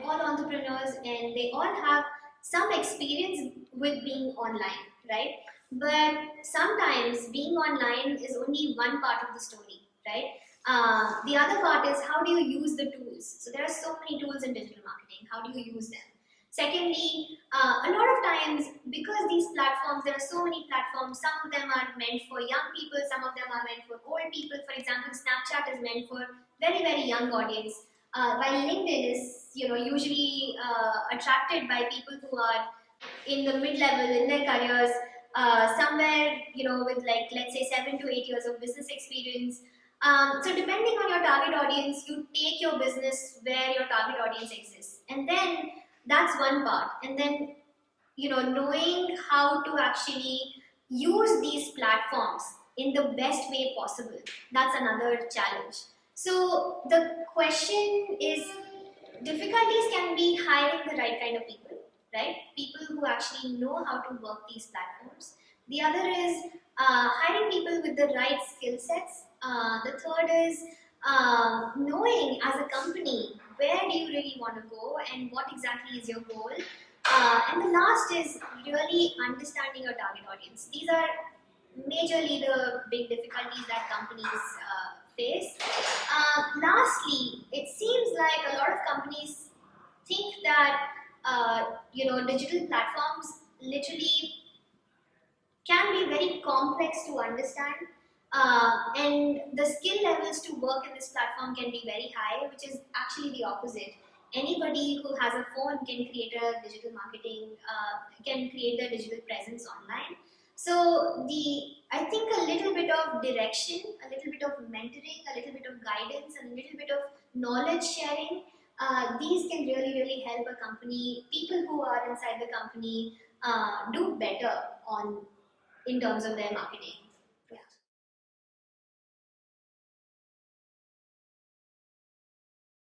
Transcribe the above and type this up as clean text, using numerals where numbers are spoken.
all entrepreneurs and they all have some experience with being online, right? But sometimes being online is only one part of the story, right? The other part is how do you use the tools? So there are so many tools in digital marketing. How do you use them? Secondly, a lot of times because these platforms, there are so many platforms, some of them are meant for young people, some of them are meant for old people. For example, Snapchat is meant for very, very young audience, while LinkedIn is, usually attracted by people who are in the mid-level in their careers, somewhere, with like, let's say 7 to 8 years of business experience. So depending on your target audience, you take your business where your target audience exists. And then that's one part. And then, knowing how to actually use these platforms in the best way possible, that's another challenge. So the question is, difficulties can be hiring the right kind of people, right? People who actually know how to work these platforms. The other is hiring people with the right skill sets. The third is knowing as a company where do you really want to go and what exactly is your goal. And the last is really understanding your target audience. These are majorly the big difficulties that companies face. Lastly, it seems like a lot of companies think that digital platforms literally can be very complex to understand, and the skill levels to work in this platform can be very high, which is actually the opposite. Anybody who has a phone can create a digital marketing, can create their digital presence online. So I think a little bit of direction, a little bit of mentoring, a little bit of guidance, and a little bit of knowledge sharing, these can really, really help a company, people who are inside the company, do better on in terms of their marketing.